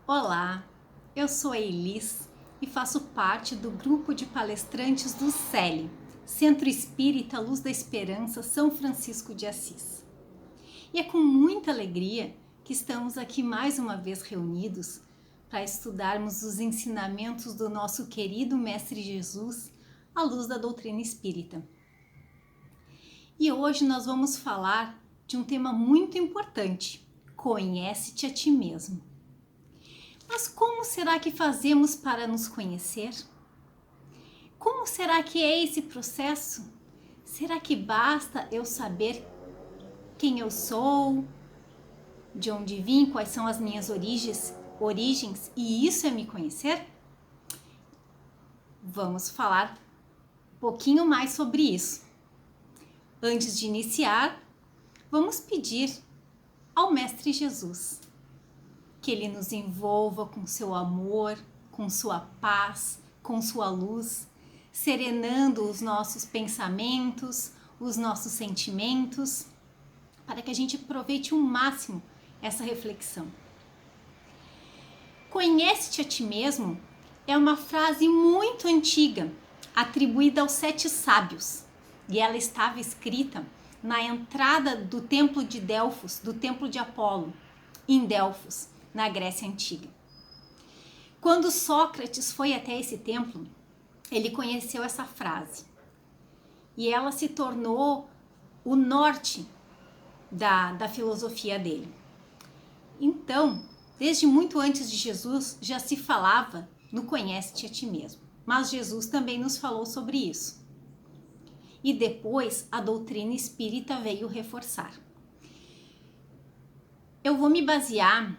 Olá, eu sou a Elis e faço parte do grupo de palestrantes do CELE, Centro Espírita Luz da Esperança, São Francisco de Assis. E é com muita alegria que estamos aqui mais uma vez reunidos para estudarmos os ensinamentos do nosso querido Mestre Jesus à luz da doutrina espírita. E hoje nós vamos falar de um tema muito importante: conhece-te a ti mesmo. Mas como será que fazemos para nos conhecer? Como será que é esse processo? Será que basta eu saber quem eu sou, de onde vim, quais são as minhas origens e isso é me conhecer? Vamos falar um pouquinho mais sobre isso. Antes de iniciar, vamos pedir ao Mestre Jesus que Ele nos envolva com seu amor, com sua paz, com sua luz, serenando os nossos pensamentos, os nossos sentimentos, para que a gente aproveite o máximo essa reflexão. Conhece-te a ti mesmo é uma frase muito antiga, atribuída aos 7 sábios, e ela estava escrita na entrada do templo de Delfos, do templo de Apolo, em Delfos, na Grécia Antiga. Quando Sócrates foi até esse templo, ele conheceu essa frase e ela se tornou o norte da filosofia dele. Então, desde muito antes de Jesus, já se falava no conhece-te a ti mesmo, mas Jesus também nos falou sobre isso. E depois a doutrina espírita veio reforçar. Eu vou me basear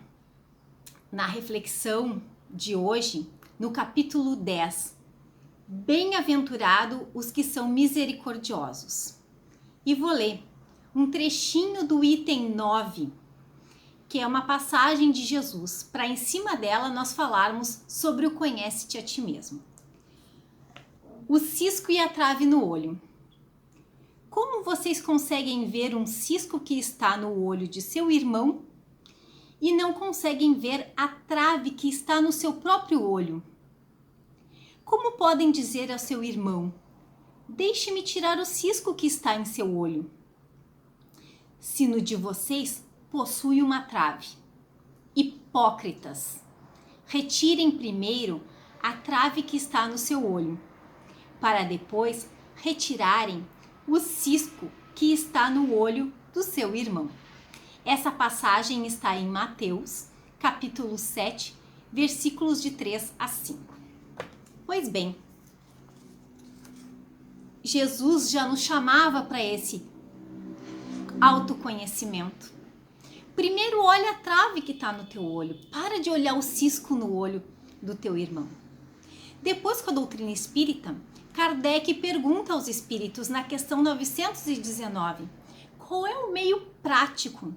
na reflexão de hoje, no capítulo 10, Bem-aventurado os que são misericordiosos. E vou ler um trechinho do item 9, que é uma passagem de Jesus, para em cima dela nós falarmos sobre o conhece-te a ti mesmo. O cisco e a trave no olho. Como vocês conseguem ver um cisco que está no olho de seu irmão e não conseguem ver a trave que está no seu próprio olho? Como podem dizer ao seu irmão: deixe-me tirar o cisco que está em seu olho, se no de vocês possui uma trave? Hipócritas! Retirem primeiro a trave que está no seu olho, para depois retirarem o cisco que está no olho do seu irmão. Essa passagem está em Mateus, capítulo 7, versículos de 3 a 5. Pois bem, Jesus já nos chamava para esse autoconhecimento. Primeiro olha a trave que está no teu olho, para de olhar o cisco no olho do teu irmão. Depois, com a doutrina espírita, Kardec pergunta aos espíritos na questão 919, qual é o meio prático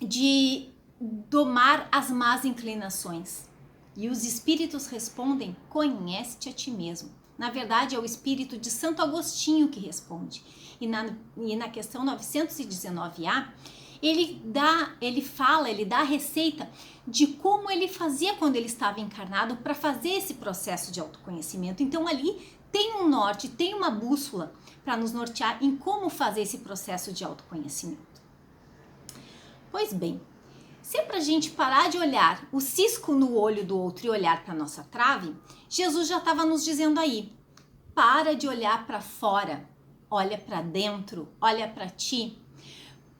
de domar as más inclinações? E os espíritos respondem: conhece-te a ti mesmo. Na verdade, é o espírito de Santo Agostinho que responde. E na questão 919A, ele dá a receita de como ele fazia quando ele estava encarnado para fazer esse processo de autoconhecimento. Então ali tem um norte, tem uma bússola para nos nortear em como fazer esse processo de autoconhecimento. Pois bem, se é para a gente parar de olhar o cisco no olho do outro e olhar para a nossa trave, Jesus já estava nos dizendo aí: para de olhar para fora, olha para dentro, olha para ti.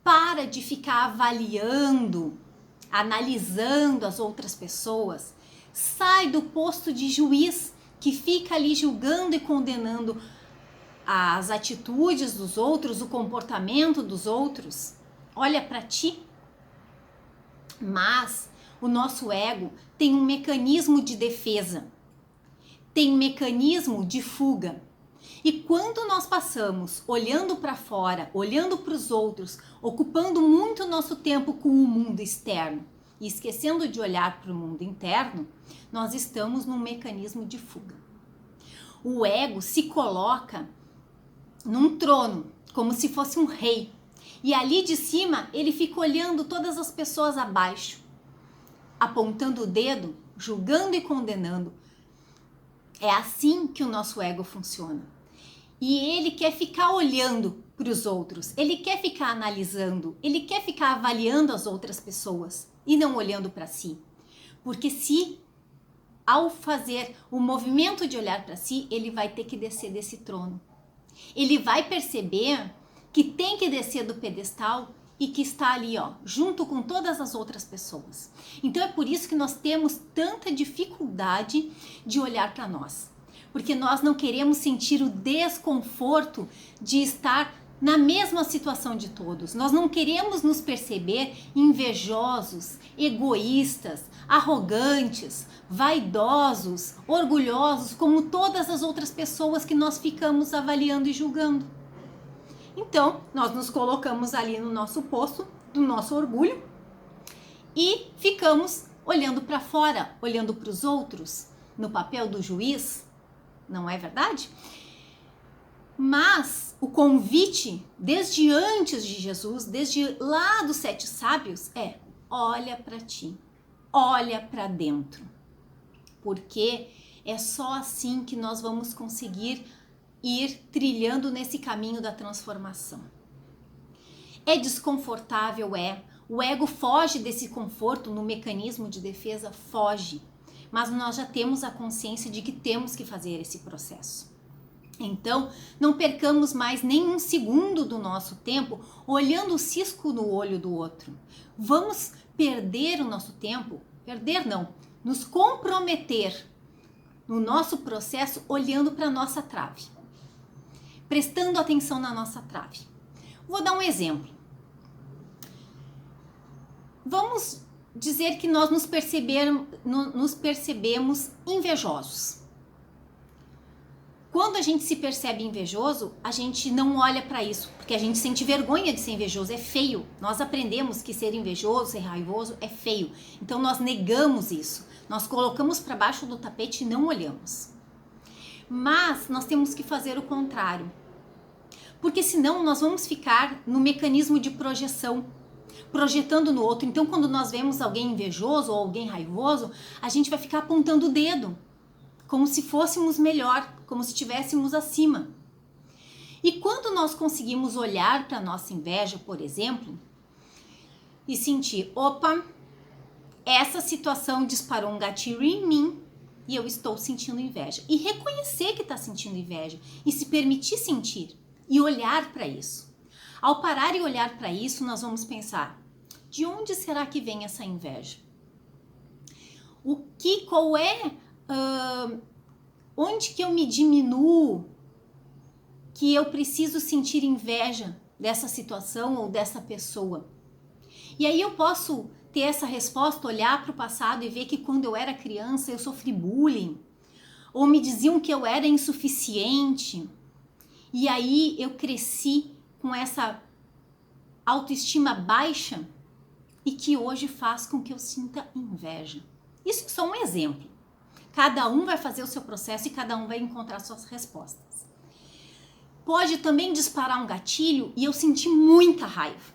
Para de ficar avaliando, analisando as outras pessoas. Sai do posto de juiz que fica ali julgando e condenando as atitudes dos outros, o comportamento dos outros. Olha para ti. Mas o nosso ego tem um mecanismo de defesa, tem um mecanismo de fuga. E quando nós passamos olhando para fora, olhando para os outros, ocupando muito nosso tempo com o mundo externo e esquecendo de olhar para o mundo interno, nós estamos num mecanismo de fuga. O ego se coloca num trono, como se fosse um rei. E ali de cima ele fica olhando todas as pessoas abaixo, apontando o dedo, julgando e condenando. É assim que o nosso ego funciona. E ele quer ficar olhando para os outros, ele quer ficar analisando, ele quer ficar avaliando as outras pessoas e não olhando para si. Porque se ao fazer o movimento de olhar para si, ele vai ter que descer desse trono. Ele vai perceber que tem que descer do pedestal e que está ali, ó, junto com todas as outras pessoas. Então é por isso que nós temos tanta dificuldade de olhar para nós. Porque nós não queremos sentir o desconforto de estar na mesma situação de todos. Nós não queremos nos perceber invejosos, egoístas, arrogantes, vaidosos, orgulhosos, como todas as outras pessoas que nós ficamos avaliando e julgando. Então, nós nos colocamos ali no nosso posto do nosso orgulho e ficamos olhando para fora, olhando para os outros, no papel do juiz, não é verdade? Mas o convite, desde antes de Jesus, desde lá dos 7 sábios, é: olha para ti, olha para dentro. Porque é só assim que nós vamos conseguir ir trilhando nesse caminho da transformação. É desconfortável, o ego foge desse conforto no mecanismo de defesa, foge, mas nós já temos a consciência de que temos que fazer esse processo. Então, não percamos mais nem um segundo do nosso tempo olhando o cisco no olho do outro. Vamos perder o nosso tempo, nos comprometer no nosso processo olhando para a nossa trave, prestando atenção na nossa trave. Vou dar um exemplo. Vamos dizer que nós nos percebemos invejosos. Quando a gente se percebe invejoso, a gente não olha para isso, porque a gente sente vergonha de ser invejoso, é feio. Nós aprendemos que ser invejoso, ser raivoso é feio. Então nós negamos isso, nós colocamos para baixo do tapete e não olhamos. Mas nós temos que fazer o contrário, porque senão nós vamos ficar no mecanismo de projeção, projetando no outro. Então quando nós vemos alguém invejoso ou alguém raivoso, a gente vai ficar apontando o dedo, como se fôssemos melhor, como se estivéssemos acima. E quando nós conseguimos olhar para a nossa inveja, por exemplo, e sentir, opa, essa situação disparou um gatilho em mim e eu estou sentindo inveja. E reconhecer que está sentindo inveja e se permitir sentir e olhar para isso. Ao parar e olhar para isso, nós vamos pensar, de onde será que vem essa inveja? Qual é... onde que eu me diminuo que eu preciso sentir inveja dessa situação ou dessa pessoa? E aí eu posso ter essa resposta, olhar para o passado e ver que quando eu era criança eu sofri bullying, ou me diziam que eu era insuficiente, e aí eu cresci com essa autoestima baixa e que hoje faz com que eu sinta inveja. Isso é só um exemplo. Cada um vai fazer o seu processo e cada um vai encontrar suas respostas. Pode também disparar um gatilho e eu sentir muita raiva.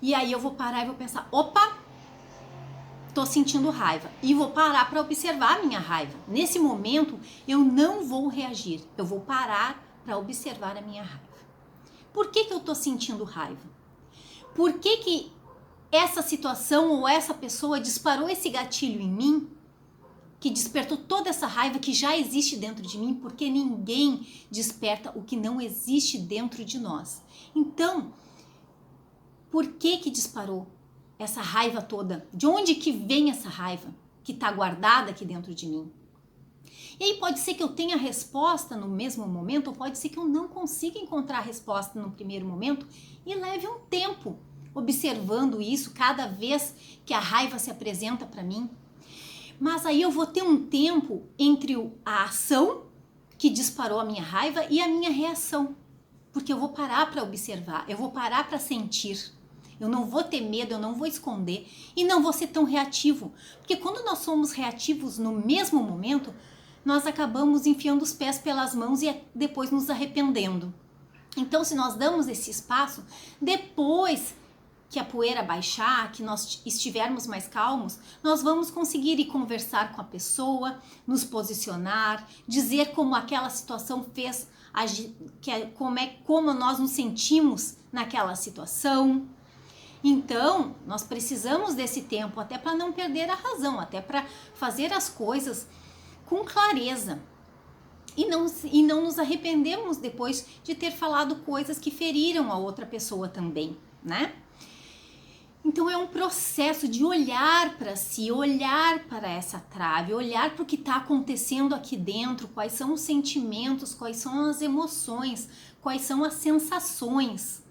E aí eu vou parar e vou pensar, opa, tô sentindo raiva. E vou parar para observar a minha raiva. Nesse momento eu não vou reagir, eu vou parar para observar a minha raiva. Por que eu tô sentindo raiva? Por que essa situação ou essa pessoa disparou esse gatilho em mim? Que despertou toda essa raiva que já existe dentro de mim, porque ninguém desperta o que não existe dentro de nós. Então, por que disparou essa raiva toda? De onde que vem essa raiva que está guardada aqui dentro de mim? E aí pode ser que eu tenha a resposta no mesmo momento, ou pode ser que eu não consiga encontrar a resposta no primeiro momento e leve um tempo observando isso cada vez que a raiva se apresenta para mim. Mas aí eu vou ter um tempo entre a ação que disparou a minha raiva e a minha reação. Porque eu vou parar para observar, eu vou parar para sentir. Eu não vou ter medo, eu não vou esconder e não vou ser tão reativo. Porque quando nós somos reativos no mesmo momento, nós acabamos enfiando os pés pelas mãos e depois nos arrependendo. Então, se nós damos esse espaço, depois que a poeira baixar, que nós estivermos mais calmos, nós vamos conseguir ir conversar com a pessoa, nos posicionar, dizer como aquela situação fez, como nós nos sentimos naquela situação. Então, nós precisamos desse tempo até para não perder a razão, até para fazer as coisas com clareza. E não nos arrependemos depois de ter falado coisas que feriram a outra pessoa também, né? Então é um processo de olhar para si, olhar para essa trave, olhar para o que está acontecendo aqui dentro, quais são os sentimentos, quais são as emoções, quais são as sensações,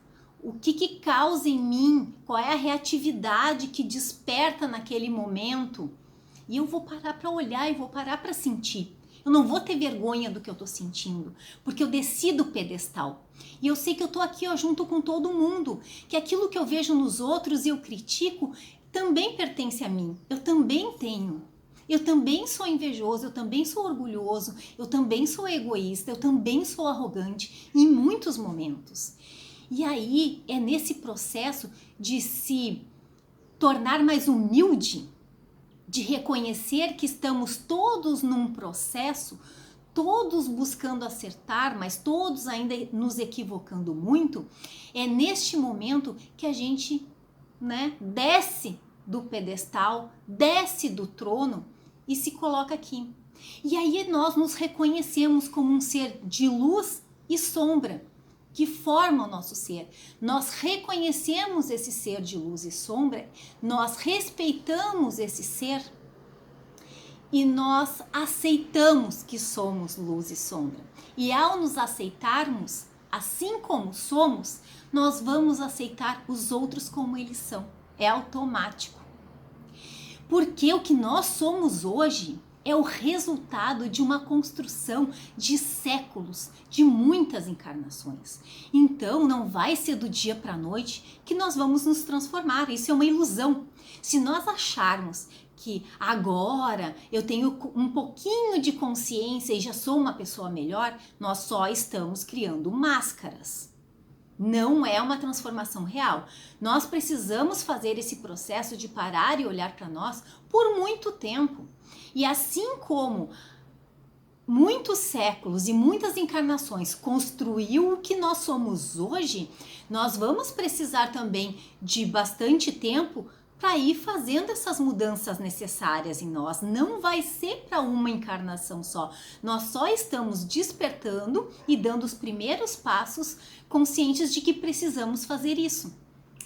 o que causa em mim, qual é a reatividade que desperta naquele momento. E eu vou parar para olhar e vou parar para sentir. Eu não vou ter vergonha do que eu tô sentindo, porque eu desci do pedestal. E eu sei que eu tô aqui, ó, junto com todo mundo, que aquilo que eu vejo nos outros e eu critico também pertence a mim. Eu também tenho. Eu também sou invejoso, eu também sou orgulhoso, eu também sou egoísta, eu também sou arrogante em muitos momentos. E aí é nesse processo de se tornar mais humilde, de reconhecer que estamos todos num processo, todos buscando acertar, mas todos ainda nos equivocando muito, é neste momento que a gente, né, desce do pedestal, desce do trono e se coloca aqui. E aí nós nos reconhecemos como um ser de luz e sombra, que forma o nosso ser. Nós reconhecemos esse ser de luz e sombra, nós respeitamos esse ser e nós aceitamos que somos luz e sombra. E ao nos aceitarmos, assim como somos, nós vamos aceitar os outros como eles são. É automático. Porque o que nós somos hoje é o resultado de uma construção de séculos, de muitas encarnações. Então não vai ser do dia para a noite que nós vamos nos transformar. Isso é uma ilusão. Se nós acharmos que agora eu tenho um pouquinho de consciência e já sou uma pessoa melhor, nós só estamos criando máscaras. Não é uma transformação real. Nós precisamos fazer esse processo de parar e olhar para nós por muito tempo. E assim como muitos séculos e muitas encarnações construiu o que nós somos hoje, nós vamos precisar também de bastante tempo para ir fazendo essas mudanças necessárias em nós. Não vai ser para uma encarnação só. Nós só estamos despertando e dando os primeiros passos conscientes de que precisamos fazer isso.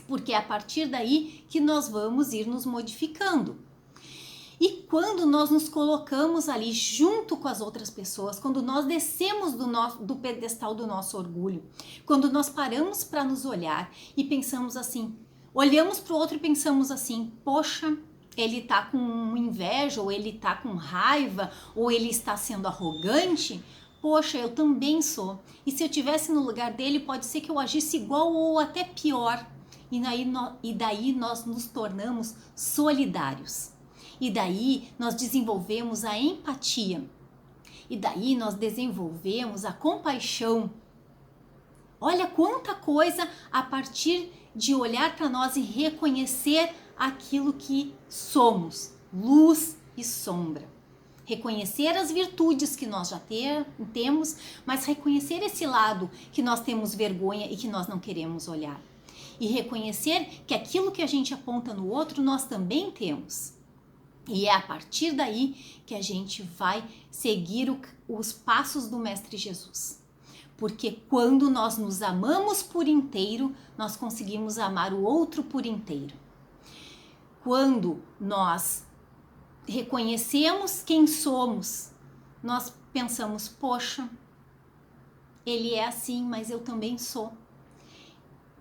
Porque é a partir daí que nós vamos ir nos modificando. E quando nós nos colocamos ali junto com as outras pessoas, quando nós descemos do pedestal do nosso orgulho, quando nós paramos para nos olhar e pensamos assim, olhamos para o outro e pensamos assim, poxa, ele tá com inveja, ou ele tá com raiva, ou ele está sendo arrogante, poxa, eu também sou. E se eu estivesse no lugar dele, pode ser que eu agisse igual ou até pior. E daí nós nos tornamos solidários. E daí nós desenvolvemos a empatia. E daí nós desenvolvemos a compaixão. Olha quanta coisa a partir de olhar para nós e reconhecer aquilo que somos, luz e sombra. Reconhecer as virtudes que nós já temos, mas reconhecer esse lado que nós temos vergonha e que nós não queremos olhar. E reconhecer que aquilo que a gente aponta no outro, nós também temos. E é a partir daí que a gente vai seguir os passos do Mestre Jesus. Porque quando nós nos amamos por inteiro, nós conseguimos amar o outro por inteiro. Quando nós reconhecemos quem somos, nós pensamos, poxa, ele é assim, mas eu também sou.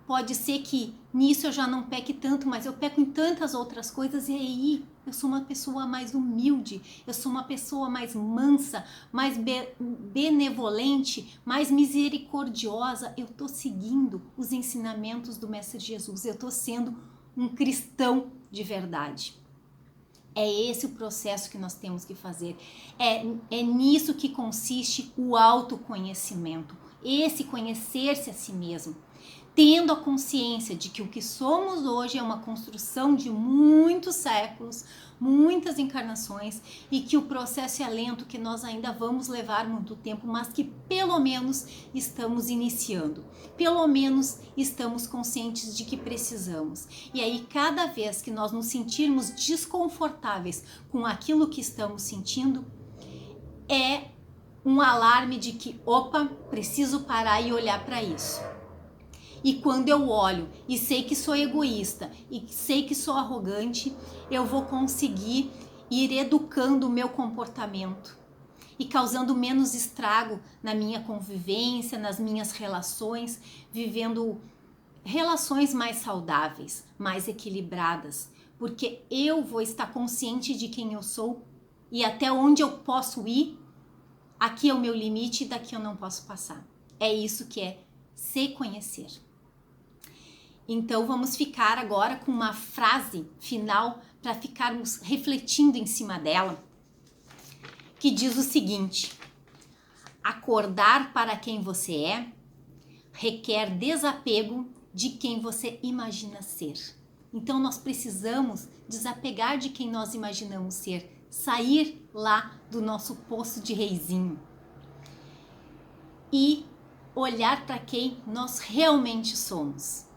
Pode ser que nisso eu já não peque tanto, mas eu peco em tantas outras coisas e aí eu sou uma pessoa mais humilde, eu sou uma pessoa mais mansa, mais benevolente, mais misericordiosa. Eu estou seguindo os ensinamentos do Mestre Jesus, eu estou sendo um cristão de verdade. É esse o processo que nós temos que fazer. É nisso que consiste o autoconhecimento, esse conhecer-se a si mesmo. tendo a consciência de que o que somos hoje é uma construção de muitos séculos, muitas encarnações, e que o processo é lento, que nós ainda vamos levar muito tempo, mas que pelo menos estamos iniciando, pelo menos estamos conscientes de que precisamos. E aí, cada vez que nós nos sentirmos desconfortáveis com aquilo que estamos sentindo, é um alarme de que, opa, preciso parar e olhar para isso. E quando eu olho e sei que sou egoísta e sei que sou arrogante, eu vou conseguir ir educando o meu comportamento e causando menos estrago na minha convivência, nas minhas relações, vivendo relações mais saudáveis, mais equilibradas, porque eu vou estar consciente de quem eu sou e até onde eu posso ir. Aqui é o meu limite e daqui eu não posso passar. É isso que é se conhecer. Então vamos ficar agora com uma frase final para ficarmos refletindo em cima dela, que diz o seguinte: acordar para quem você é requer desapego de quem você imagina ser. Então nós precisamos desapegar de quem nós imaginamos ser, sair lá do nosso poço de reizinho e olhar para quem nós realmente somos.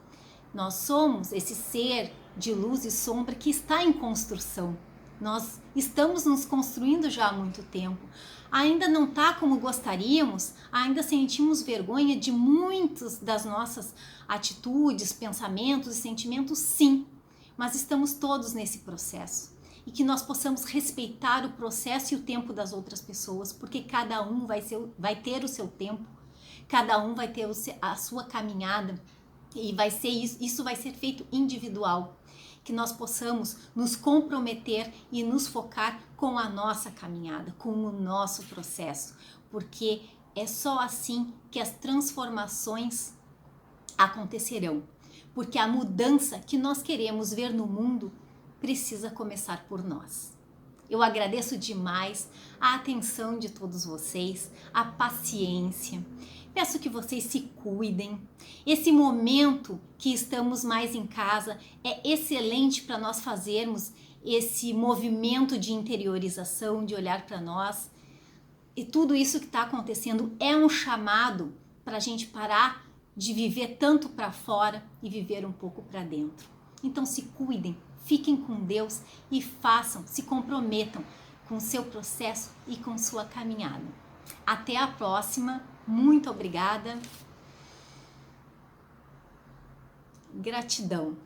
Nós somos esse ser de luz e sombra que está em construção. Nós estamos nos construindo já há muito tempo. Ainda não está como gostaríamos, ainda sentimos vergonha de muitas das nossas atitudes, pensamentos e sentimentos, sim. Mas estamos todos nesse processo. E que nós possamos respeitar o processo e o tempo das outras pessoas, porque cada um vai ter o seu tempo, cada um vai ter a sua caminhada. E isso vai ser feito individual, que nós possamos nos comprometer e nos focar com a nossa caminhada, com o nosso processo, porque é só assim que as transformações acontecerão, porque a mudança que nós queremos ver no mundo precisa começar por nós. Eu agradeço demais a atenção de todos vocês, a paciência. Peço que vocês se cuidem. Esse momento que estamos mais em casa é excelente para nós fazermos esse movimento de interiorização, de olhar para nós. E tudo isso que está acontecendo é um chamado para a gente parar de viver tanto para fora e viver um pouco para dentro. Então se cuidem, fiquem com Deus e façam, se comprometam com o seu processo e com sua caminhada. Até a próxima. Muito obrigada. Gratidão.